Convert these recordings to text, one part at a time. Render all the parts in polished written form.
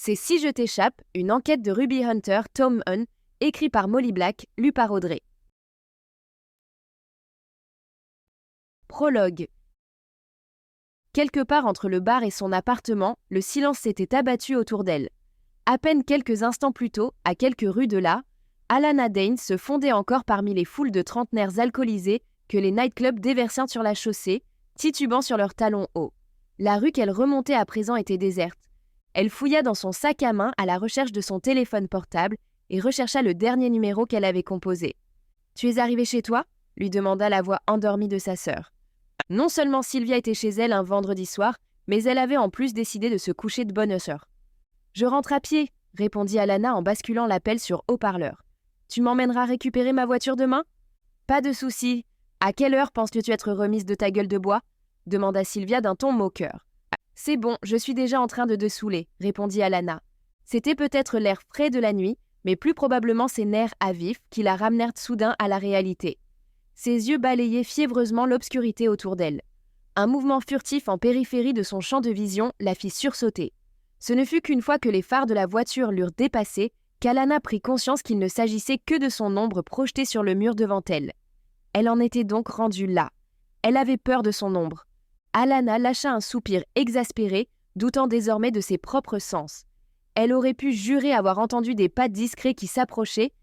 C'est Si je t'échappe, une enquête de Ruby Hunter, Tom Hunn, écrit par Molly Black, lu par Audrey. Prologue. Quelque part entre le bar et son appartement, le silence s'était abattu autour d'elle. À peine quelques instants plus tôt, à quelques rues de là, Alana Dane se fondait encore parmi les foules de trentenaires alcoolisés que les nightclubs déversèrent sur la chaussée, titubant sur leurs talons hauts. La rue qu'elle remontait à présent était déserte. Elle fouilla dans son sac à main à la recherche de son téléphone portable et rechercha le dernier numéro qu'elle avait composé. « Tu es arrivée chez toi ?» lui demanda la voix endormie de sa sœur. Non seulement Sylvia était chez elle un vendredi soir, mais elle avait en plus décidé de se coucher de bonne heure. « Je rentre à pied », répondit Alana en basculant l'appel sur haut-parleur. « Tu m'emmèneras récupérer ma voiture demain ?»« Pas de souci. À quelle heure penses-tu être remise de ta gueule de bois ?» demanda Sylvia d'un ton moqueur. « C'est bon, je suis déjà en train de dessouler », répondit Alana. C'était peut-être l'air frais de la nuit, mais plus probablement ses nerfs à vif qui la ramenèrent soudain à la réalité. Ses yeux balayaient fiévreusement l'obscurité autour d'elle. Un mouvement furtif en périphérie de son champ de vision la fit sursauter. Ce ne fut qu'une fois que les phares de la voiture l'eurent dépassée qu'Alana prit conscience qu'il ne s'agissait que de son ombre projetée sur le mur devant elle. Elle en était donc rendue là. Elle avait peur de son ombre. Alana lâcha un soupir exaspéré, doutant désormais de ses propres sens. Elle aurait pu jurer avoir entendu des pas discrets qui s'approchaient,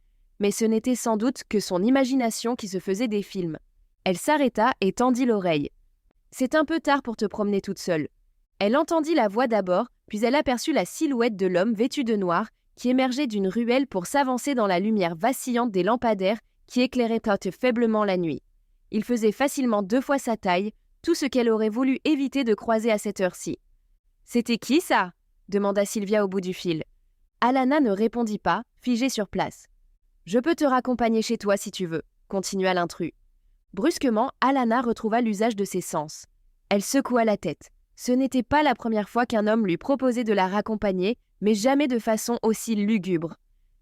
mais ce n'était sans doute que son imagination qui se faisait des films. Elle s'arrêta et tendit l'oreille. « C'est un peu tard pour te promener toute seule. » Elle entendit la voix d'abord, puis elle aperçut la silhouette de l'homme vêtu de noir qui émergeait d'une ruelle pour s'avancer dans la lumière vacillante des lampadaires qui éclairaient faiblement la nuit. Il faisait facilement 2 fois sa taille, tout ce qu'elle aurait voulu éviter de croiser à cette heure-ci. « C'était qui ça ?» demanda Sylvia au bout du fil. Alana ne répondit pas, figée sur place. « Je peux te raccompagner chez toi si tu veux », continua l'intrus. Brusquement, Alana retrouva l'usage de ses sens. Elle secoua la tête. Ce n'était pas la première fois qu'un homme lui proposait de la raccompagner, mais jamais de façon aussi lugubre.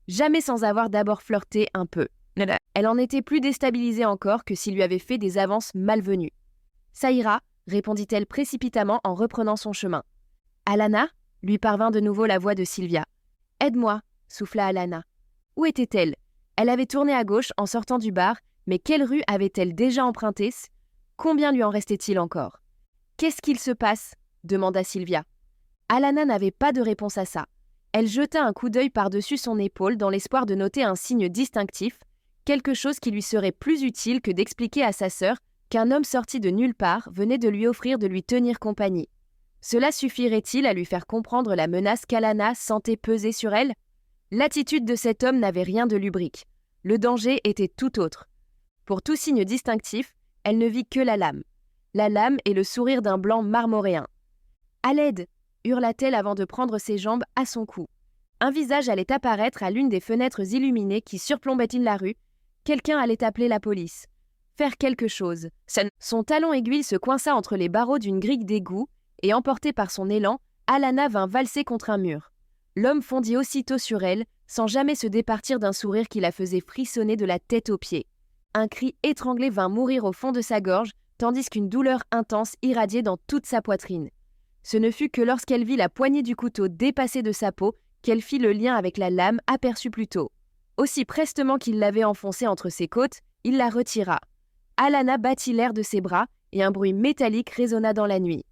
Jamais sans avoir d'abord flirté un peu. Elle en était plus déstabilisée encore que s'il lui avait fait des avances malvenues. « Ça ira », répondit-elle précipitamment en reprenant son chemin. « Alana ?» lui parvint de nouveau la voix de Sylvia. « Aide-moi » souffla Alana. Où était-elle ? Elle avait tourné à gauche en sortant du bar, mais quelle rue avait-elle déjà empruntée ? Combien lui en restait-il encore ? « Qu'est-ce qu'il se passe ?» demanda Sylvia. Alana n'avait pas de réponse à ça. Elle jeta un coup d'œil par-dessus son épaule dans l'espoir de noter un signe distinctif, quelque chose qui lui serait plus utile que d'expliquer à sa sœur qu'un homme sorti de nulle part venait de lui offrir de lui tenir compagnie. Cela suffirait-il à lui faire comprendre la menace qu'Alana sentait peser sur elle ? L'attitude de cet homme n'avait rien de lubrique. Le danger était tout autre. Pour tout signe distinctif, elle ne vit que la lame. La lame et le sourire d'un blanc marmoréen. « À l'aide !» hurla-t-elle avant de prendre ses jambes à son cou. Un visage allait apparaître à l'une des fenêtres illuminées qui surplombaient la rue. Quelqu'un allait appeler la police. Faire quelque chose. Son talon aiguille se coinça entre les barreaux d'une grille d'égout et, emportée par son élan, Alana vint valser contre un mur. L'homme fondit aussitôt sur elle, sans jamais se départir d'un sourire qui la faisait frissonner de la tête aux pieds. Un cri étranglé vint mourir au fond de sa gorge, tandis qu'une douleur intense irradiait dans toute sa poitrine. Ce ne fut que lorsqu'elle vit la poignée du couteau dépasser de sa peau qu'elle fit le lien avec la lame aperçue plus tôt. Aussi prestement qu'il l'avait enfoncée entre ses côtes, il la retira. Alana battit l'air de ses bras et un bruit métallique résonna dans la nuit.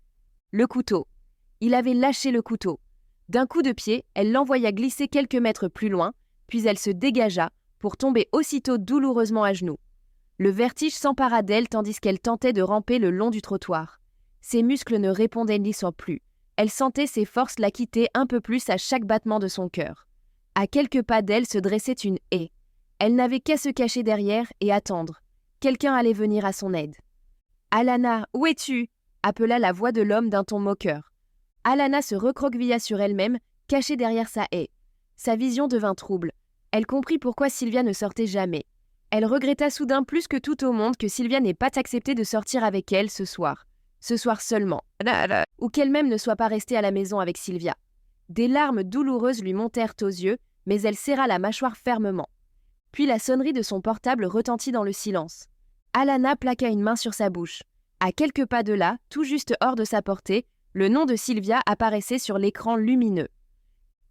Le couteau. Il avait lâché le couteau. D'un coup de pied, elle l'envoya glisser quelques mètres plus loin, puis elle se dégagea pour tomber aussitôt douloureusement à genoux. Le vertige s'empara d'elle tandis qu'elle tentait de ramper le long du trottoir. Ses muscles ne répondaient n'y soit plus. Elle sentait ses forces la quitter un peu plus à chaque battement de son cœur. À quelques pas d'elle se dressait une haie. Elle n'avait qu'à se cacher derrière et attendre. Quelqu'un allait venir à son aide. « Alana, où es-tu » appela la voix de l'homme d'un ton moqueur. Alana se recroquevilla sur elle-même, cachée derrière sa haie. Sa vision devint trouble. Elle comprit pourquoi Sylvia ne sortait jamais. Elle regretta soudain plus que tout au monde que Sylvia n'ait pas accepté de sortir avec elle ce soir seulement, ou qu'elle-même ne soit pas restée à la maison avec Sylvia. Des larmes douloureuses lui montèrent aux yeux, mais elle serra la mâchoire fermement. Puis la sonnerie de son portable retentit dans le silence. Alana plaqua une main sur sa bouche. À quelques pas de là, tout juste hors de sa portée, le nom de Sylvia apparaissait sur l'écran lumineux.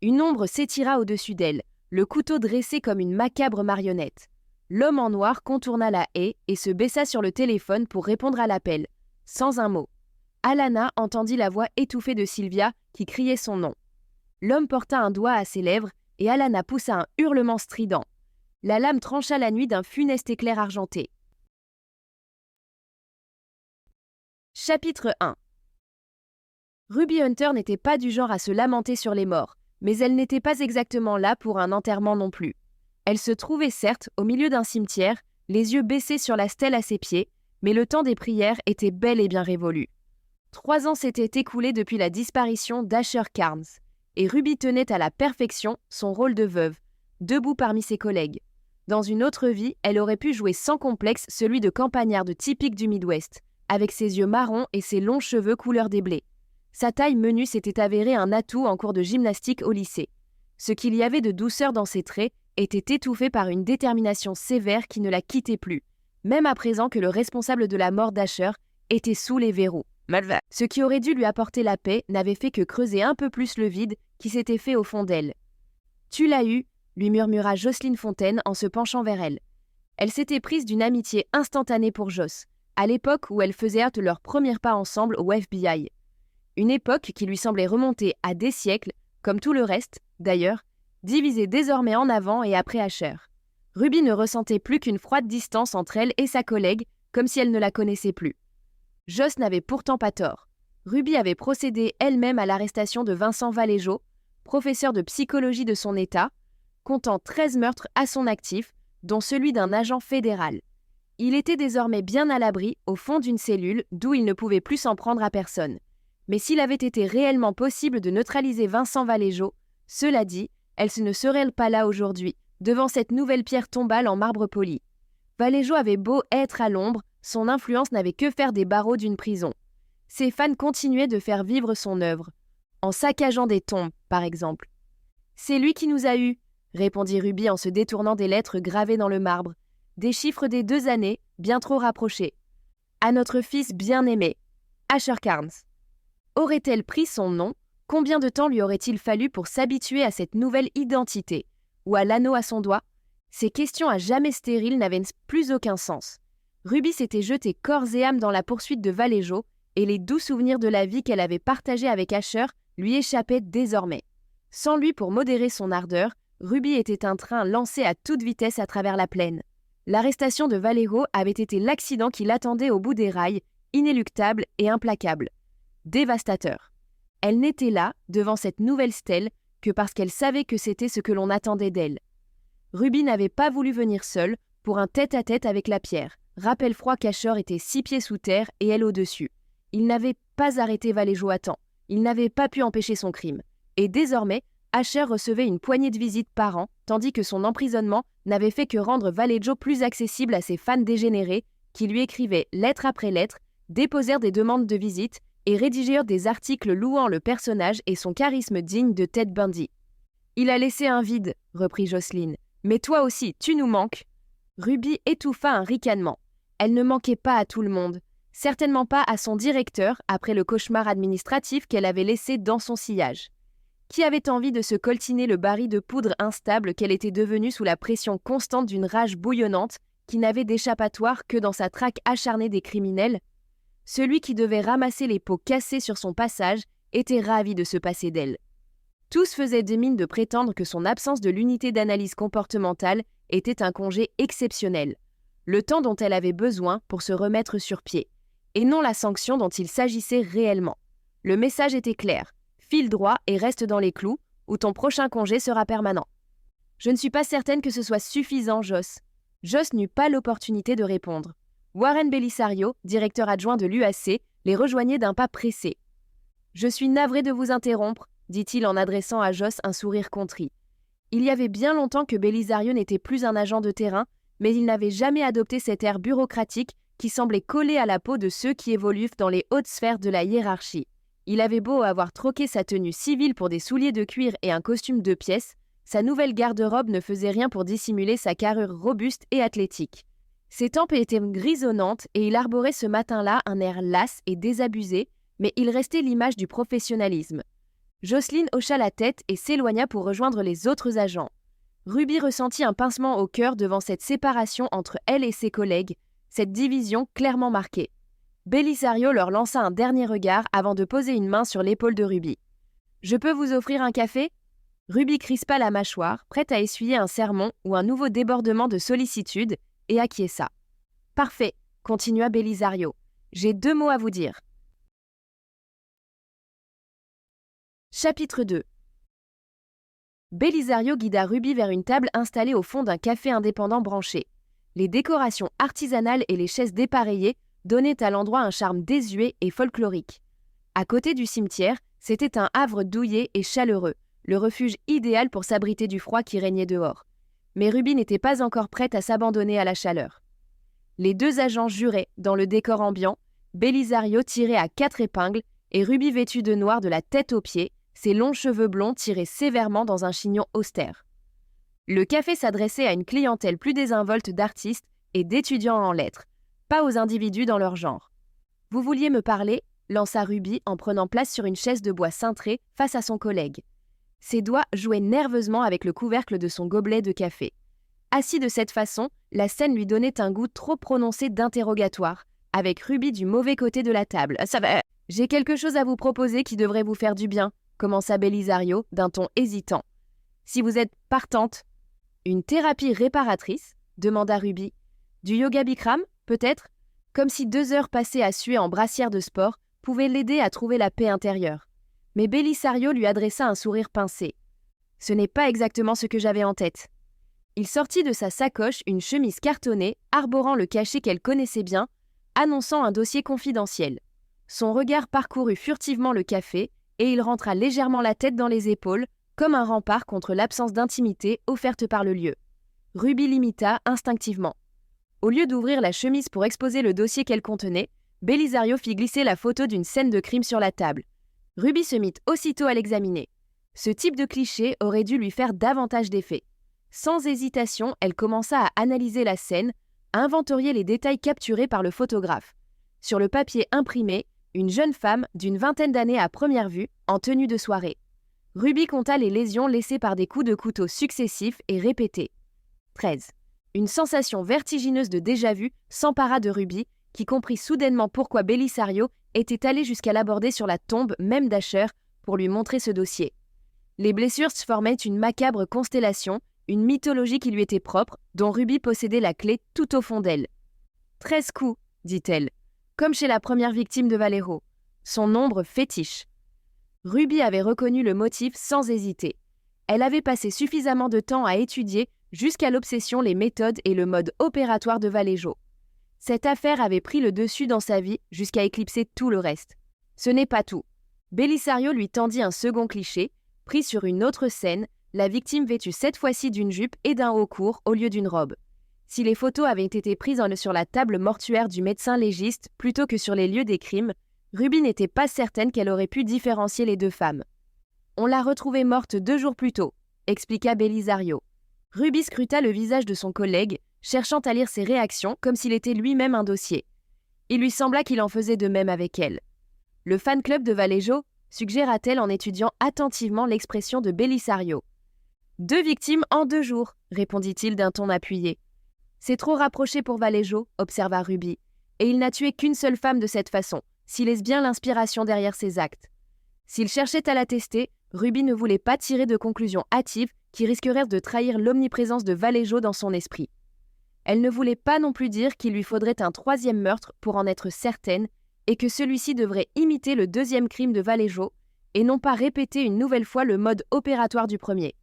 Une ombre s'étira au-dessus d'elle, le couteau dressé comme une macabre marionnette. L'homme en noir contourna la haie et se baissa sur le téléphone pour répondre à l'appel, sans un mot. Alana entendit la voix étouffée de Sylvia qui criait son nom. L'homme porta un doigt à ses lèvres et Alana poussa un hurlement strident. La lame trancha la nuit d'un funeste éclair argenté. Chapitre 1. Ruby Hunter n'était pas du genre à se lamenter sur les morts, mais elle n'était pas exactement là pour un enterrement non plus. Elle se trouvait certes au milieu d'un cimetière, les yeux baissés sur la stèle à ses pieds, mais le temps des prières était bel et bien révolu. 3 ans s'étaient écoulés depuis la disparition d'Asher Carnes, et Ruby tenait à la perfection son rôle de veuve, debout parmi ses collègues. Dans une autre vie, elle aurait pu jouer sans complexe celui de campagnarde typique du Midwest, avec ses yeux marrons et ses longs cheveux couleur des blés. Sa taille menue s'était avérée un atout en cours de gymnastique au lycée. Ce qu'il y avait de douceur dans ses traits était étouffé par une détermination sévère qui ne la quittait plus, même à présent que le responsable de la mort d'Asher était sous les verrous. Malva. Ce qui aurait dû lui apporter la paix n'avait fait que creuser un peu plus le vide qui s'était fait au fond d'elle. « Tu l'as eu », lui murmura Jocelyne Fontaine en se penchant vers elle. Elle s'était prise d'une amitié instantanée pour Joss, à l'époque où elles faisaient leurs premiers pas ensemble au FBI. Une époque qui lui semblait remonter à des siècles, comme tout le reste, d'ailleurs, divisée désormais en avant et après Asher. Ruby ne ressentait plus qu'une froide distance entre elle et sa collègue, comme si elle ne la connaissait plus. Joss n'avait pourtant pas tort. Ruby avait procédé elle-même à l'arrestation de Vincent Valéjo, professeur de psychologie de son État, comptant 13 meurtres à son actif, dont celui d'un agent fédéral. Il était désormais bien à l'abri, au fond d'une cellule, d'où il ne pouvait plus s'en prendre à personne. Mais s'il avait été réellement possible de neutraliser Vincent Valéjo, cela dit, elle ne serait pas là aujourd'hui, devant cette nouvelle pierre tombale en marbre poli. Valéjo avait beau être à l'ombre, son influence n'avait que faire des barreaux d'une prison. Ses fans continuaient de faire vivre son œuvre, en saccageant des tombes, par exemple. « C'est lui qui nous a eus », répondit Ruby en se détournant des lettres gravées dans le marbre, des chiffres des 2 années, bien trop rapprochés. « À notre fils bien-aimé, Asher Carnes. » Aurait-elle pris son nom? Combien de temps lui aurait-il fallu pour s'habituer à cette nouvelle identité? Ou à l'anneau à son doigt? Ces questions à jamais stériles n'avaient plus aucun sens. Ruby s'était jetée corps et âme dans la poursuite de Valéjo, et les doux souvenirs de la vie qu'elle avait partagée avec Asher lui échappaient désormais. Sans lui pour modérer son ardeur, Ruby était un train lancé à toute vitesse à travers la plaine. L'arrestation de Valéjo avait été l'accident qui l'attendait au bout des rails, inéluctable et implacable. Dévastateur. Elle n'était là, devant cette nouvelle stèle, que parce qu'elle savait que c'était ce que l'on attendait d'elle. Ruby n'avait pas voulu venir seule, pour un tête-à-tête avec la pierre. Rappel froid qu'Asher était 6 pieds sous terre et elle au-dessus. Il n'avait pas arrêté Valéjo à temps. Il n'avait pas pu empêcher son crime. Et désormais, Asher recevait une poignée de visites par an, tandis que son emprisonnement n'avait fait que rendre Valéjo plus accessible à ses fans dégénérés, qui lui écrivaient lettre après lettre, déposèrent des demandes de visite et rédigèrent des articles louant le personnage et son charisme digne de Ted Bundy. « Il a laissé un vide », reprit Jocelyne. « Mais toi aussi, tu nous manques. » Ruby étouffa un ricanement. Elle ne manquait pas à tout le monde. Certainement pas à son directeur, après le cauchemar administratif qu'elle avait laissé dans son sillage. Qui avait envie de se coltiner le baril de poudre instable qu'elle était devenue sous la pression constante d'une rage bouillonnante qui n'avait d'échappatoire que dans sa traque acharnée des criminels? Celui qui devait ramasser les pots cassés sur son passage était ravi de se passer d'elle. Tous faisaient des mines de prétendre que son absence de l'unité d'analyse comportementale était un congé exceptionnel, le temps dont elle avait besoin pour se remettre sur pied, et non la sanction dont il s'agissait réellement. Le message était clair. File droit et reste dans les clous, ou ton prochain congé sera permanent. Je ne suis pas certaine que ce soit suffisant, Joss. Joss n'eut pas l'opportunité de répondre. Warren Belisario, directeur adjoint de l'UAC, les rejoignait d'un pas pressé. Je suis navré de vous interrompre, dit-il en adressant à Joss un sourire contrit. Il y avait bien longtemps que Belisario n'était plus un agent de terrain, mais il n'avait jamais adopté cet air bureaucratique qui semblait coller à la peau de ceux qui évoluent dans les hautes sphères de la hiérarchie. Il avait beau avoir troqué sa tenue civile pour des souliers de cuir et un costume 2 pièces, sa nouvelle garde-robe ne faisait rien pour dissimuler sa carrure robuste et athlétique. Ses tempes étaient grisonnantes et il arborait ce matin-là un air las et désabusé, mais il restait l'image du professionnalisme. Jocelyne hocha la tête et s'éloigna pour rejoindre les autres agents. Ruby ressentit un pincement au cœur devant cette séparation entre elle et ses collègues, cette division clairement marquée. Belisario leur lança un dernier regard avant de poser une main sur l'épaule de Ruby. « Je peux vous offrir un café ?» Ruby crispa la mâchoire, prête à essuyer un sermon ou un nouveau débordement de sollicitude, et acquiesça. « Parfait, » continua Belisario. « J'ai 2 mots à vous dire. » Chapitre 2. Belisario guida Ruby vers une table installée au fond d'un café indépendant branché. Les décorations artisanales et les chaises dépareillées donnaient à l'endroit un charme désuet et folklorique. À côté du cimetière, c'était un havre douillet et chaleureux, le refuge idéal pour s'abriter du froid qui régnait dehors. Mais Ruby n'était pas encore prête à s'abandonner à la chaleur. Les 2 agents juraient dans le décor ambiant, Belisario tiré à 4 épingles et Ruby vêtue de noir de la tête aux pieds, ses longs cheveux blonds tirés sévèrement dans un chignon austère. Le café s'adressait à une clientèle plus désinvolte d'artistes et d'étudiants en lettres, pas aux individus dans leur genre. « Vous vouliez me parler ?» lança Ruby en prenant place sur une chaise de bois cintrée face à son collègue. Ses doigts jouaient nerveusement avec le couvercle de son gobelet de café. Assis de cette façon, la scène lui donnait un goût trop prononcé d'interrogatoire, avec Ruby du mauvais côté de la table. « Ça va, j'ai quelque chose à vous proposer qui devrait vous faire du bien », commença Belisario d'un ton hésitant. « Si vous êtes partante. »« Une thérapie réparatrice ?» demanda Ruby. « Du yoga Bikram, peut-être ?» Comme si 2 heures passées à suer en brassière de sport pouvaient l'aider à trouver la paix intérieure. Mais Belisario lui adressa un sourire pincé. « Ce n'est pas exactement ce que j'avais en tête. » Il sortit de sa sacoche une chemise cartonnée, arborant le cachet qu'elle connaissait bien, annonçant un dossier confidentiel. Son regard parcourut furtivement le café et il rentra légèrement la tête dans les épaules, comme un rempart contre l'absence d'intimité offerte par le lieu. Ruby l'imita instinctivement. Au lieu d'ouvrir la chemise pour exposer le dossier qu'elle contenait, Belisario fit glisser la photo d'une scène de crime sur la table. Ruby se mit aussitôt à l'examiner. Ce type de cliché aurait dû lui faire davantage d'effet. Sans hésitation, elle commença à analyser la scène, à inventorier les détails capturés par le photographe. Sur le papier imprimé, une jeune femme d'une 20aine d'années à première vue, en tenue de soirée. Ruby compta les lésions laissées par des coups de couteau successifs et répétés. 13. Une sensation vertigineuse de déjà-vu s'empara de Ruby, qui comprit soudainement pourquoi Belisario était allé jusqu'à l'aborder sur la tombe même d'Asher pour lui montrer ce dossier. Les blessures formaient une macabre constellation, une mythologie qui lui était propre, dont Ruby possédait la clé tout au fond d'elle. 13 coups, dit-elle, comme chez la première victime de Valero. Son ombre fétiche. Ruby avait reconnu le motif sans hésiter. Elle avait passé suffisamment de temps à étudier jusqu'à l'obsession les méthodes et le mode opératoire de Vallejo. Cette affaire avait pris le dessus dans sa vie jusqu'à éclipser tout le reste. Ce n'est pas tout. Belisario lui tendit un second cliché, pris sur une autre scène, la victime vêtue cette fois-ci d'une jupe et d'un haut court au lieu d'une robe. Si les photos avaient été prises sur la table mortuaire du médecin légiste plutôt que sur les lieux des crimes, Ruby n'était pas certaine qu'elle aurait pu différencier les 2 femmes. « On l'a retrouvée morte 2 jours plus tôt », expliqua Belisario. Ruby scruta le visage de son collègue, cherchant à lire ses réactions comme s'il était lui-même un dossier. Il lui sembla qu'il en faisait de même avec elle. « Le fan club de Vallejo » suggéra-t-elle en étudiant attentivement l'expression de Belisario. « 2 victimes en 2 jours, répondit-il d'un ton appuyé. C'est trop rapproché pour Vallejo, observa Ruby, et il n'a tué qu'une seule femme de cette façon, s'il laisse bien l'inspiration derrière ses actes. S'il cherchait à l'attester, Ruby ne voulait pas tirer de conclusions hâtives qui risqueraient de trahir l'omniprésence de Vallejo dans son esprit. Elle ne voulait pas non plus dire qu'il lui faudrait un 3e meurtre pour en être certaine et que celui-ci devrait imiter le 2e crime de Vallejo et non pas répéter une nouvelle fois le mode opératoire du premier.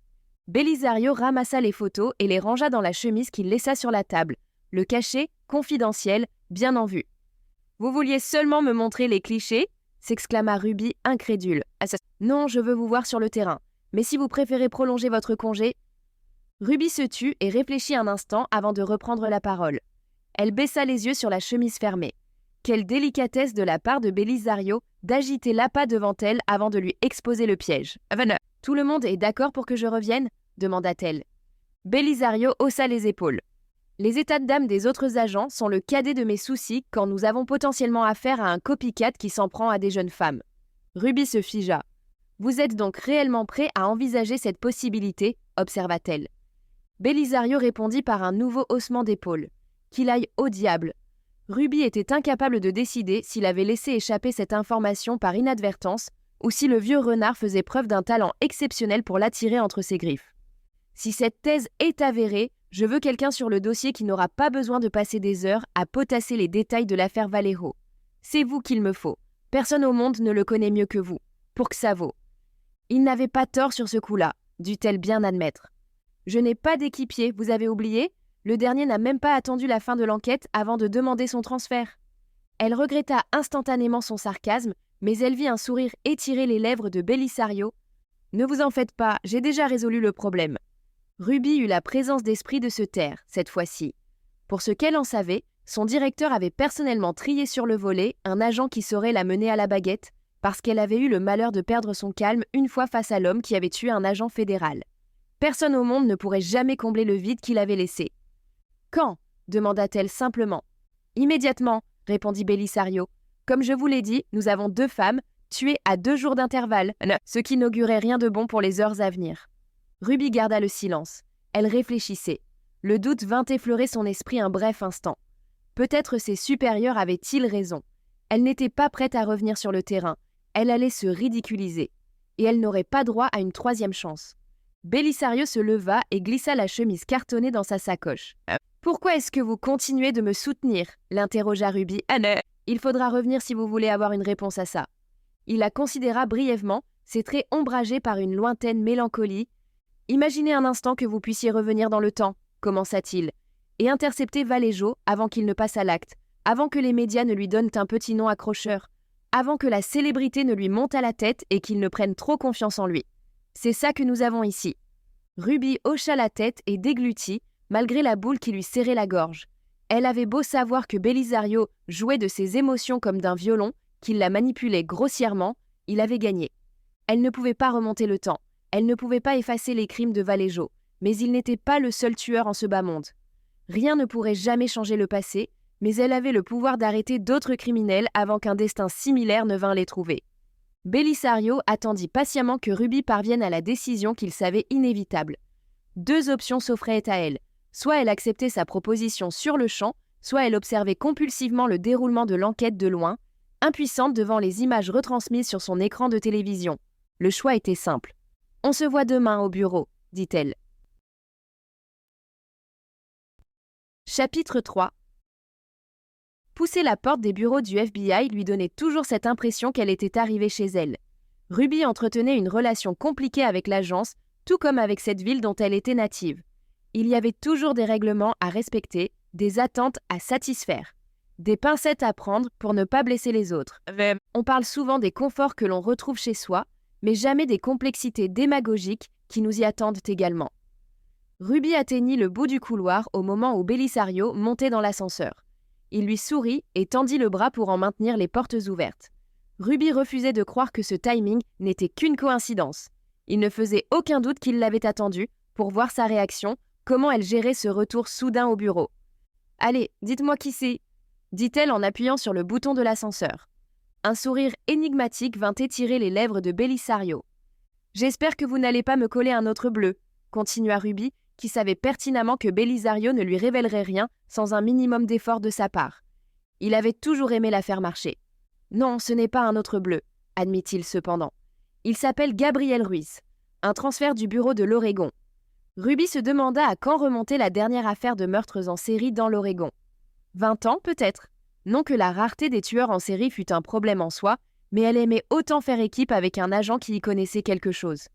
Belisario ramassa les photos et les rangea dans la chemise qu'il laissa sur la table, le cachet, confidentiel, bien en vue. « Vous vouliez seulement me montrer les clichés ?» s'exclama Ruby, incrédule. « Non, je veux vous voir sur le terrain. Mais si vous préférez prolonger votre congé… » Ruby se tut et réfléchit un instant avant de reprendre la parole. Elle baissa les yeux sur la chemise fermée. Quelle délicatesse de la part de Belisario d'agiter l'appât devant elle avant de lui exposer le piège. « Tout le monde est d'accord pour que je revienne ?» demanda-t-elle. Belisario haussa les épaules. « Les états d'âme des autres agents sont le cadet de mes soucis quand nous avons potentiellement affaire à un copycat qui s'en prend à des jeunes femmes. » Ruby se figea. Vous êtes donc réellement prêt à envisager cette possibilité, observa-t-elle. Belisario répondit par un nouveau haussement d'épaule. Qu'il aille au diable. Ruby était incapable de décider s'il avait laissé échapper cette information par inadvertance ou si le vieux renard faisait preuve d'un talent exceptionnel pour l'attirer entre ses griffes. Si cette thèse est avérée, je veux quelqu'un sur le dossier qui n'aura pas besoin de passer des heures à potasser les détails de l'affaire Vallejo. C'est vous qu'il me faut. Personne au monde ne le connaît mieux que vous. Pour que ça vaut. Il n'avait pas tort sur ce coup-là, dut-elle bien admettre. Je n'ai pas d'équipier, vous avez oublié ? Le dernier n'a même pas attendu la fin de l'enquête avant de demander son transfert. Elle regretta instantanément son sarcasme, mais elle vit un sourire étirer les lèvres de Belisario. « Ne vous en faites pas, j'ai déjà résolu le problème. » Ruby eut la présence d'esprit de se taire, cette fois-ci. Pour ce qu'elle en savait, son directeur avait personnellement trié sur le volet un agent qui saurait la mener à la baguette, parce qu'elle avait eu le malheur de perdre son calme une fois face à l'homme qui avait tué un agent fédéral. Personne au monde ne pourrait jamais combler le vide qu'il avait laissé. « Quand » demanda-t-elle simplement. « Immédiatement » répondit Belisario. « Comme je vous l'ai dit, nous avons 2 femmes, tuées à 2 jours d'intervalle, ce qui n'augurait rien de bon pour les heures à venir. » Ruby garda le silence. Elle réfléchissait. Le doute vint effleurer son esprit un bref instant. Peut-être ses supérieurs avaient-ils raison. Elle n'était pas prête à revenir sur le terrain. Elle allait se ridiculiser. Et elle n'aurait pas droit à une 3e chance. Belisario se leva et glissa la chemise cartonnée dans sa sacoche. « Pourquoi est-ce que vous continuez de me soutenir ?» l'interrogea Ruby. « Il faudra revenir si vous voulez avoir une réponse à ça. » Il la considéra brièvement, ses traits ombragés par une lointaine mélancolie. « Imaginez un instant que vous puissiez revenir dans le temps, » commença-t-il, « et intercepter Vallejo avant qu'il ne passe à l'acte, avant que les médias ne lui donnent un petit nom accrocheur, avant que la célébrité ne lui monte à la tête et qu'il ne prenne trop confiance en lui. C'est ça que nous avons ici. » Ruby hocha la tête et déglutit, malgré la boule qui lui serrait la gorge. Elle avait beau savoir que Belisario jouait de ses émotions comme d'un violon, qu'il la manipulait grossièrement, il avait gagné. Elle ne pouvait pas remonter le temps. Elle ne pouvait pas effacer les crimes de Vallejo, mais il n'était pas le seul tueur en ce bas monde. Rien ne pourrait jamais changer le passé, mais elle avait le pouvoir d'arrêter d'autres criminels avant qu'un destin similaire ne vînt les trouver. Belisario attendit patiemment que Ruby parvienne à la décision qu'il savait inévitable. 2 options s'offraient à elle. Soit elle acceptait sa proposition sur le champ, soit elle observait compulsivement le déroulement de l'enquête de loin, impuissante devant les images retransmises sur son écran de télévision. Le choix était simple. « On se voit demain au bureau », dit-elle. Chapitre 3. Pousser la porte des bureaux du FBI lui donnait toujours cette impression qu'elle était arrivée chez elle. Ruby entretenait une relation compliquée avec l'agence, tout comme avec cette ville dont elle était native. Il y avait toujours des règlements à respecter, des attentes à satisfaire, des pincettes à prendre pour ne pas blesser les autres. On parle souvent des conforts que l'on retrouve chez soi, mais jamais des complexités démagogiques qui nous y attendent également. Ruby atteignit le bout du couloir au moment où Belisario montait dans l'ascenseur. Il lui sourit et tendit le bras pour en maintenir les portes ouvertes. Ruby refusait de croire que ce timing n'était qu'une coïncidence. Il ne faisait aucun doute qu'il l'avait attendue pour voir sa réaction, comment elle gérait ce retour soudain au bureau. « Allez, dites-moi qui c'est » dit-elle en appuyant sur le bouton de l'ascenseur. Un sourire énigmatique vint étirer les lèvres de Belisario. « J'espère que vous n'allez pas me coller un autre bleu » continua Ruby, qui savait pertinemment que Belisario ne lui révélerait rien sans un minimum d'effort de sa part. Il avait toujours aimé la faire marcher. « Non, ce n'est pas un autre bleu », admit-il cependant. « Il s'appelle Gabriel Ruiz. Un transfert du bureau de l'Oregon. » Ruby se demanda à quand remontait la dernière affaire de meurtres en série dans l'Oregon. 20 ans, peut-être. Non que la rareté des tueurs en série fût un problème en soi, mais elle aimait autant faire équipe avec un agent qui y connaissait quelque chose.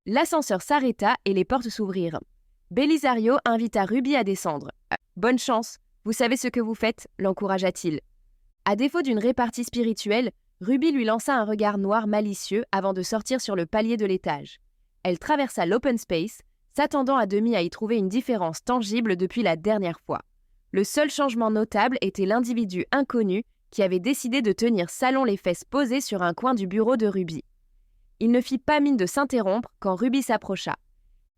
L'ascenseur s'arrêta et les portes s'ouvrirent. Belisario invita Ruby à descendre. « Bonne chance, vous savez ce que vous faites » l'encouragea-t-il. À défaut d'une répartie spirituelle, Ruby lui lança un regard noir malicieux avant de sortir sur le palier de l'étage. Elle traversa l'open space, s'attendant à demi à y trouver une différence tangible depuis la dernière fois. Le seul changement notable était l'individu inconnu qui avait décidé de tenir salon les fesses posées sur un coin du bureau de Ruby. Il ne fit pas mine de s'interrompre quand Ruby s'approcha.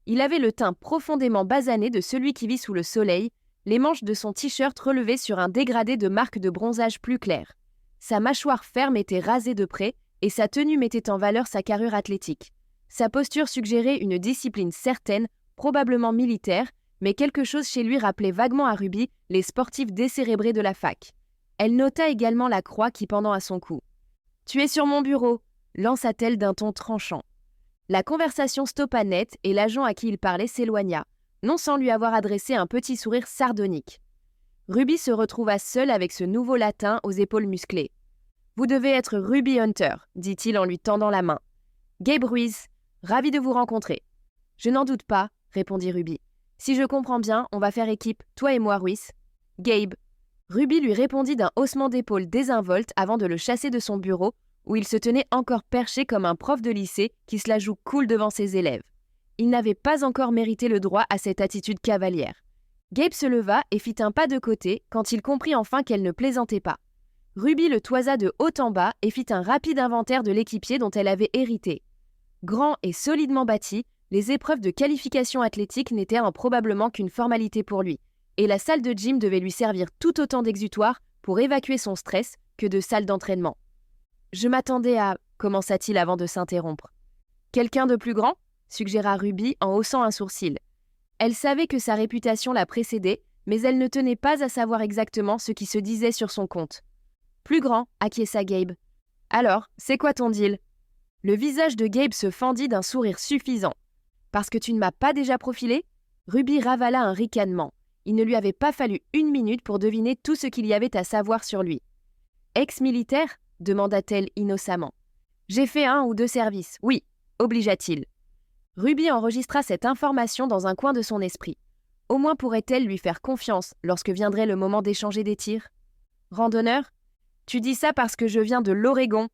Il avait le teint profondément basané de celui qui vit sous le soleil, les manches de son t-shirt relevées sur un dégradé de marque de bronzage plus clair. Sa mâchoire ferme était rasée de près et sa tenue mettait en valeur sa carrure athlétique. Sa posture suggérait une discipline certaine, probablement militaire, mais quelque chose chez lui rappelait vaguement à Ruby les sportifs décérébrés de la fac. Elle nota également la croix qui pendant à son cou. « Tu es sur mon bureau !» lança-t-elle d'un ton tranchant. La conversation stoppa net et l'agent à qui il parlait s'éloigna, non sans lui avoir adressé un petit sourire sardonique. Ruby se retrouva seule avec ce nouveau latin aux épaules musclées. « Vous devez être Ruby Hunter », dit-il en lui tendant la main. « Gabe Ruiz, ravi de vous rencontrer. »« Je n'en doute pas, » répondit Ruby. « Si je comprends bien, on va faire équipe, toi et moi, Ruiz. »« Gabe. » Ruby lui répondit d'un haussement d'épaules désinvolte avant de le chasser de son bureau, où il se tenait encore perché comme un prof de lycée qui se la joue cool devant ses élèves. Il n'avait pas encore mérité le droit à cette attitude cavalière. Gabe se leva et fit un pas de côté quand il comprit enfin qu'elle ne plaisantait pas. Ruby le toisa de haut en bas et fit un rapide inventaire de l'équipier dont elle avait hérité. Grand et solidement bâti, les épreuves de qualification athlétique n'étaient probablement qu'une formalité pour lui, et la salle de gym devait lui servir tout autant d'exutoire pour évacuer son stress que de salle d'entraînement. « Je m'attendais à… » commença-t-il avant de s'interrompre. « Quelqu'un de plus grand ?» suggéra Ruby en haussant un sourcil. Elle savait que sa réputation la précédait, mais elle ne tenait pas à savoir exactement ce qui se disait sur son compte. « Plus grand », acquiesça Gabe. « Alors, c'est quoi ton deal ?» Le visage de Gabe se fendit d'un sourire suffisant. « Parce que tu ne m'as pas déjà profilé ?» Ruby ravala un ricanement. Il ne lui avait pas fallu 1 minute pour deviner tout ce qu'il y avait à savoir sur lui. « Ex-militaire » demanda-t-elle innocemment. « J'ai fait 1 ou 2 services, oui, obligea-t-il. Ruby enregistra cette information dans un coin de son esprit. Au moins pourrait-elle lui faire confiance lorsque viendrait le moment d'échanger des tirs. « Randonneur ? Tu dis ça parce que je viens de l'Oregon. »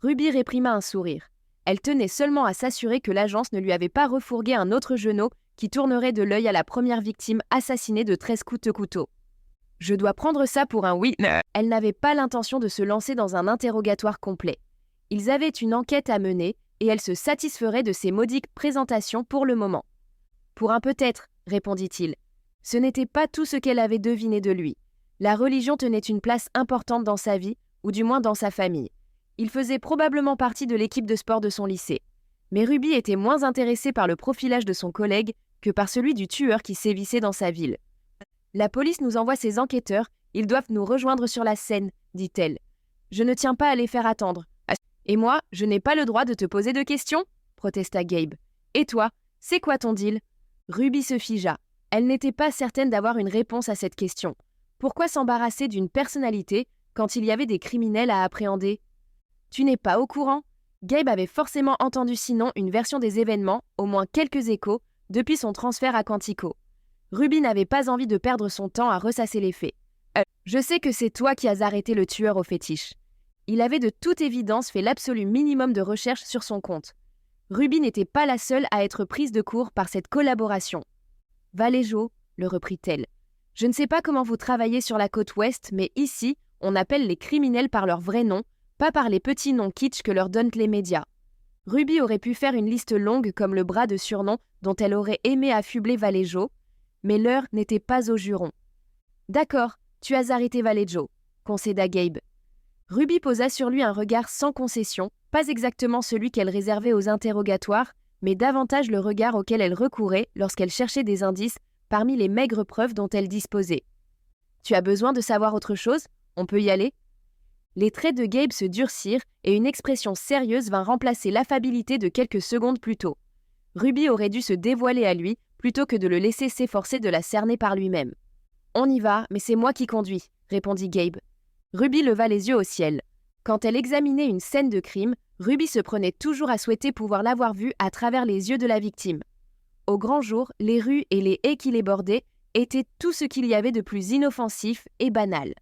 Ruby réprima un sourire. Elle tenait seulement à s'assurer que l'agence ne lui avait pas refourgué un autre genou qui tournerait de l'œil à la première victime assassinée de 13 coups de couteau. « Je dois prendre ça pour un oui. » Elle n'avait pas l'intention de se lancer dans un interrogatoire complet. Ils avaient une enquête à mener et elle se satisferait de ces modiques présentations pour le moment. « Pour un peut-être, » répondit-il. Ce n'était pas tout ce qu'elle avait deviné de lui. La religion tenait une place importante dans sa vie, ou du moins dans sa famille. Il faisait probablement partie de l'équipe de sport de son lycée. Mais Ruby était moins intéressée par le profilage de son collègue que par celui du tueur qui sévissait dans sa ville. « La police nous envoie ses enquêteurs, ils doivent nous rejoindre sur la scène, dit-elle. Je ne tiens pas à les faire attendre. Et moi, je n'ai pas le droit de te poser de questions ?» protesta Gabe. « Et toi, c'est quoi ton deal ?» Ruby se figea. Elle n'était pas certaine d'avoir une réponse à cette question. Pourquoi s'embarrasser d'une personnalité quand il y avait des criminels à appréhender ? « Tu n'es pas au courant ?» Gabe avait forcément entendu sinon une version des événements, au moins quelques échos, depuis son transfert à Quantico. Ruby n'avait pas envie de perdre son temps à ressasser les faits. « Je sais que c'est toi qui as arrêté le tueur au fétiche. » Il avait de toute évidence fait l'absolu minimum de recherche sur son compte. Ruby n'était pas la seule à être prise de court par cette collaboration. « Vallejo, » le reprit-elle. « Je ne sais pas comment vous travaillez sur la côte ouest, mais ici, on appelle les criminels par leur vrai nom, pas par les petits noms kitsch que leur donnent les médias. » Ruby aurait pu faire une liste longue comme le bras de surnoms dont elle aurait aimé affubler Vallejo, mais l'heure n'était pas au juron. « D'accord, tu as arrêté Vallejo, » concéda Gabe. Ruby posa sur lui un regard sans concession, pas exactement celui qu'elle réservait aux interrogatoires, mais davantage le regard auquel elle recourait lorsqu'elle cherchait des indices parmi les maigres preuves dont elle disposait. « Tu as besoin de savoir autre chose ? On peut y aller ?» Les traits de Gabe se durcirent et une expression sérieuse vint remplacer l'affabilité de quelques secondes plus tôt. Ruby aurait dû se dévoiler à lui plutôt que de le laisser s'efforcer de la cerner par lui-même. « On y va, mais c'est moi qui conduis, » répondit Gabe. Ruby leva les yeux au ciel. Quand elle examinait une scène de crime, Ruby se prenait toujours à souhaiter pouvoir l'avoir vue à travers les yeux de la victime. Au grand jour, les rues et les haies qui les bordaient étaient tout ce qu'il y avait de plus inoffensif et banal.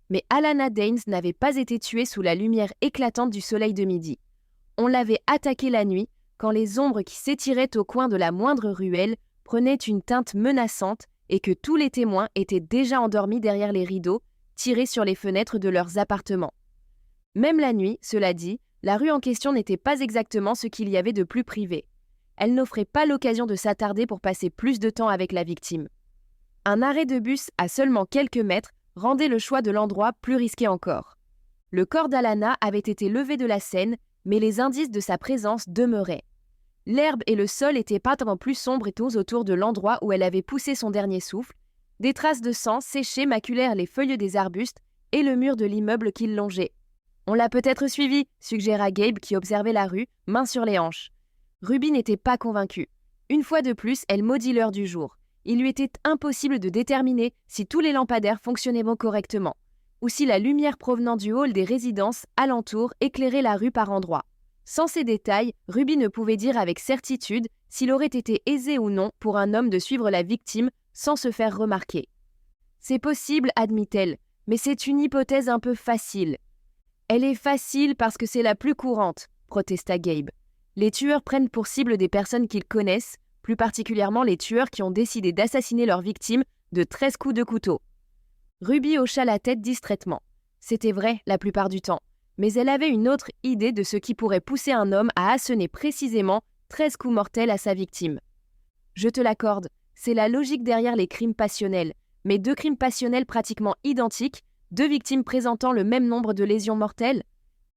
Mais Alana Danes n'avait pas été tuée sous la lumière éclatante du soleil de midi. On l'avait attaquée la nuit, quand les ombres qui s'étiraient au coin de la moindre ruelle prenaient une teinte menaçante et que tous les témoins étaient déjà endormis derrière les rideaux, tirés sur les fenêtres de leurs appartements. Même la nuit, cela dit, la rue en question n'était pas exactement ce qu'il y avait de plus privé. Elle n'offrait pas l'occasion de s'attarder pour passer plus de temps avec la victime. Un arrêt de bus à seulement quelques mètres rendait le choix de l'endroit plus risqué encore. Le corps d'Alana avait été levé de la Seine, mais les indices de sa présence demeuraient. L'herbe et le sol étaient pas tant plus sombres et tous autour de l'endroit où elle avait poussé son dernier souffle. Des traces de sang séchées maculèrent les feuilles des arbustes et le mur de l'immeuble qui le longeait. « On l'a peut-être suivi », suggéra Gabe qui observait la rue, main sur les hanches. Ruby n'était pas convaincue. Une fois de plus, elle maudit l'heure du jour. Il lui était impossible de déterminer si tous les lampadaires fonctionnaient correctement, ou si la lumière provenant du hall des résidences alentour éclairait la rue par endroits. Sans ces détails, Ruby ne pouvait dire avec certitude s'il aurait été aisé ou non pour un homme de suivre la victime sans se faire remarquer. « C'est possible, admit-elle, mais c'est une hypothèse un peu facile. »« Elle est facile parce que c'est la plus courante, » protesta Gabe. Les tueurs prennent pour cible des personnes qu'ils connaissent, plus particulièrement les tueurs qui ont décidé d'assassiner leur victime de 13 coups de couteau. Ruby hocha la tête distraitement. C'était vrai la plupart du temps, mais elle avait une autre idée de ce qui pourrait pousser un homme à assonner précisément 13 coups mortels à sa victime. Je te l'accorde, c'est la logique derrière les crimes passionnels, mais 2 crimes passionnels pratiquement identiques, 2 victimes présentant le même nombre de lésions mortelles.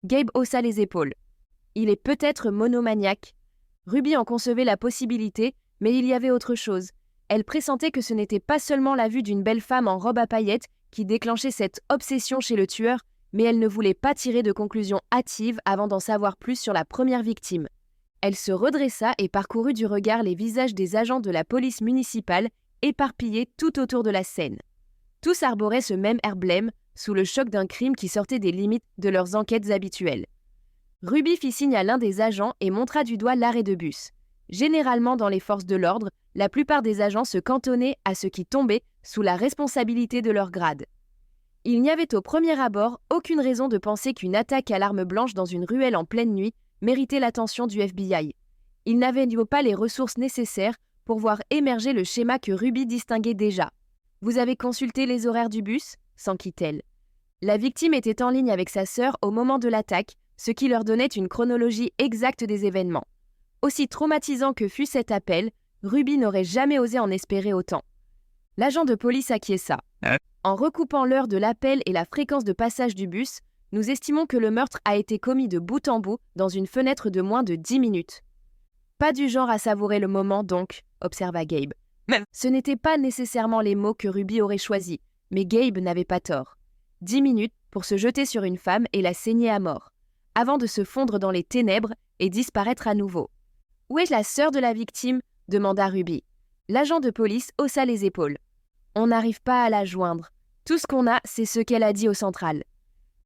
Gabe haussa les épaules. Il est peut-être monomaniaque. Ruby en concevait la possibilité, mais il y avait autre chose. Elle pressentait que ce n'était pas seulement la vue d'une belle femme en robe à paillettes qui déclenchait cette obsession chez le tueur, mais elle ne voulait pas tirer de conclusions hâtives avant d'en savoir plus sur la première victime. Elle se redressa et parcourut du regard les visages des agents de la police municipale éparpillés tout autour de la scène. Tous arboraient ce même emblème, sous le choc d'un crime qui sortait des limites de leurs enquêtes habituelles. Ruby fit signe à l'un des agents et montra du doigt l'arrêt de bus. Généralement dans les forces de l'ordre, la plupart des agents se cantonnaient à ce qui tombait sous la responsabilité de leur grade. Il n'y avait au premier abord aucune raison de penser qu'une attaque à l'arme blanche dans une ruelle en pleine nuit méritait l'attention du FBI. Ils n'avaient pas les ressources nécessaires pour voir émerger le schéma que Ruby distinguait déjà. « Vous avez consulté les horaires du bus ?» s'enquit-elle. La victime était en ligne avec sa sœur au moment de l'attaque, ce qui leur donnait une chronologie exacte des événements. Aussi traumatisant que fût cet appel, Ruby n'aurait jamais osé en espérer autant. L'agent de police acquiesça. En recoupant l'heure de l'appel et la fréquence de passage du bus, nous estimons que le meurtre a été commis de bout en bout dans une fenêtre de moins de 10 minutes. Pas du genre à savourer le moment donc, observa Gabe. Ce n'étaient pas nécessairement les mots que Ruby aurait choisis, mais Gabe n'avait pas tort. 10 minutes pour se jeter sur une femme et la saigner à mort, avant de se fondre dans les ténèbres et disparaître à nouveau. « Où est la sœur de la victime ?» demanda Ruby. L'agent de police haussa les épaules. « On n'arrive pas à la joindre. Tout ce qu'on a, c'est ce qu'elle a dit au central. »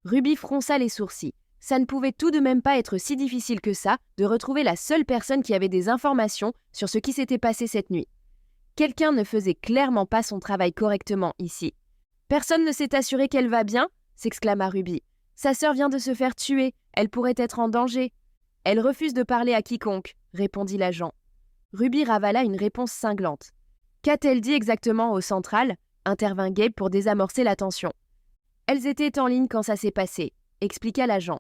Ruby fronça les sourcils. Ça ne pouvait tout de même pas être si difficile que ça de retrouver la seule personne qui avait des informations sur ce qui s'était passé cette nuit. Quelqu'un ne faisait clairement pas son travail correctement ici. « Personne ne s'est assuré qu'elle va bien ?» s'exclama Ruby. « Sa sœur vient de se faire tuer, elle pourrait être en danger. »« Elle refuse de parler à quiconque, » répondit l'agent. Ruby ravala une réponse cinglante. « Qu'a-t-elle dit exactement au central ?» intervint Gabe pour désamorcer la tension. « Elles étaient en ligne quand ça s'est passé, » expliqua l'agent.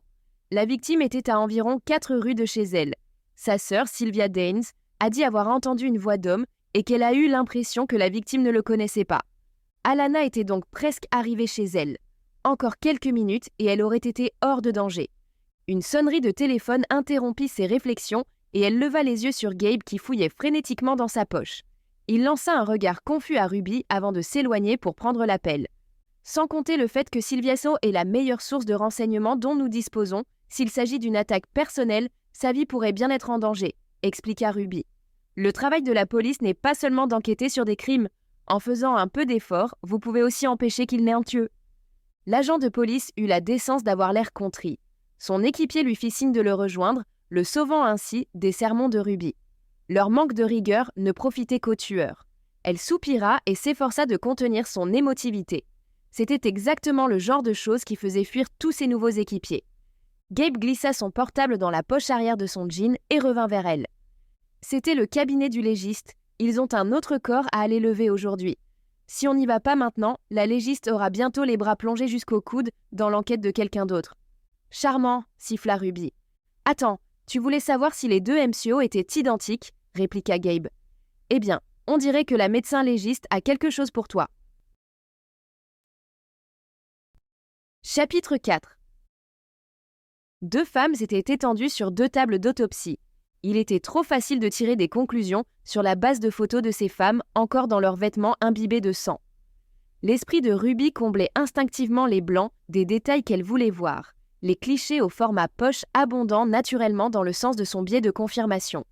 La victime était à environ 4 rues de chez elle. Sa sœur, Sylvia Daines, a dit avoir entendu une voix d'homme et qu'elle a eu l'impression que la victime ne le connaissait pas. Alana était donc presque arrivée chez elle. Encore quelques minutes et elle aurait été hors de danger. Une sonnerie de téléphone interrompit ses réflexions et elle leva les yeux sur Gabe qui fouillait frénétiquement dans sa poche. Il lança un regard confus à Ruby avant de s'éloigner pour prendre l'appel. Sans compter le fait que Sylviasso est la meilleure source de renseignements dont nous disposons, s'il s'agit d'une attaque personnelle, sa vie pourrait bien être en danger, expliqua Ruby. Le travail de la police n'est pas seulement d'enquêter sur des crimes. En faisant un peu d'effort, vous pouvez aussi empêcher qu'il n'ait un tueux. L'agent de police eut la décence d'avoir l'air contrit. Son équipier lui fit signe de le rejoindre, le sauvant ainsi des sermons de Ruby. Leur manque de rigueur ne profitait qu'aux tueurs. Elle soupira et s'efforça de contenir son émotivité. C'était exactement le genre de choses qui faisait fuir tous ses nouveaux équipiers. Gabe glissa son portable dans la poche arrière de son jean et revint vers elle. C'était le cabinet du légiste. Ils ont un autre corps à aller lever aujourd'hui. Si on n'y va pas maintenant, la légiste aura bientôt les bras plongés jusqu'au coude dans l'enquête de quelqu'un d'autre. « Charmant !» siffla Ruby. « Attends, tu voulais savoir si les 2 MCO étaient identiques ?» répliqua Gabe. « Eh bien, on dirait que la médecin légiste a quelque chose pour toi. » Chapitre 4. 2 femmes s'étaient étendues sur 2 tables d'autopsie. Il était trop facile de tirer des conclusions sur la base de photos de ces femmes encore dans leurs vêtements imbibés de sang. L'esprit de Ruby comblait instinctivement les blancs des détails qu'elle voulait voir, les clichés au format poche abondant naturellement dans le sens de son biais de confirmation.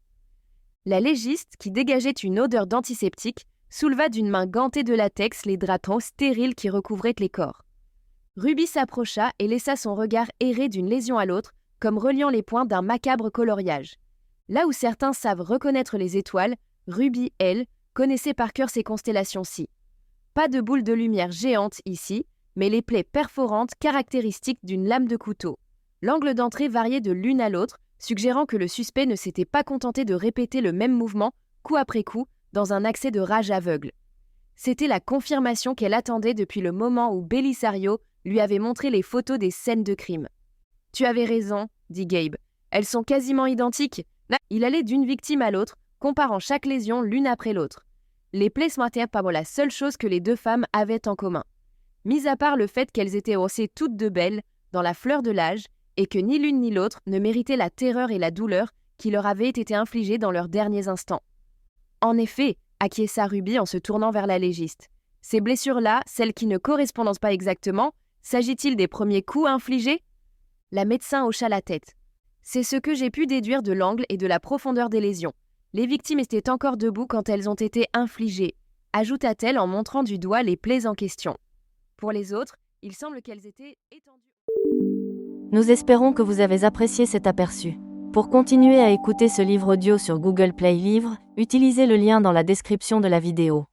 La légiste, qui dégageait une odeur d'antiseptique, souleva d'une main gantée de latex les drapons stériles qui recouvraient les corps. Ruby s'approcha et laissa son regard errer d'une lésion à l'autre, comme reliant les points d'un macabre coloriage. Là où certains savent reconnaître les étoiles, Ruby, elle, connaissait par cœur ces constellations-ci. Pas de boule de lumière géante ici, mais les plaies perforantes caractéristiques d'une lame de couteau. L'angle d'entrée variait de l'une à l'autre, suggérant que le suspect ne s'était pas contenté de répéter le même mouvement, coup après coup, dans un accès de rage aveugle. C'était la confirmation qu'elle attendait depuis le moment où Belisario lui avait montré les photos des scènes de crime. « Tu avais raison, » dit Gabe. « Elles sont quasiment identiques. » Il allait d'une victime à l'autre, comparant chaque lésion l'une après l'autre. Les plaies n'étaient pas la seule chose que les 2 femmes avaient en commun. Mis à part le fait qu'elles étaient aussi toutes 2 belles, dans la fleur de l'âge, et que ni l'une ni l'autre ne méritaient la terreur et la douleur qui leur avaient été infligées dans leurs derniers instants. En effet, acquiesça Ruby en se tournant vers la légiste. Ces blessures-là, celles qui ne correspondent pas exactement, s'agit-il des premiers coups infligés ? La médecin hocha la tête. C'est ce que j'ai pu déduire de l'angle et de la profondeur des lésions. Les victimes étaient encore debout quand elles ont été infligées, ajouta-t-elle en montrant du doigt les plaies en question. Pour les autres, il semble qu'elles étaient étendues. Nous espérons que vous avez apprécié cet aperçu. Pour continuer à écouter ce livre audio sur Google Play Livres, utilisez le lien dans la description de la vidéo.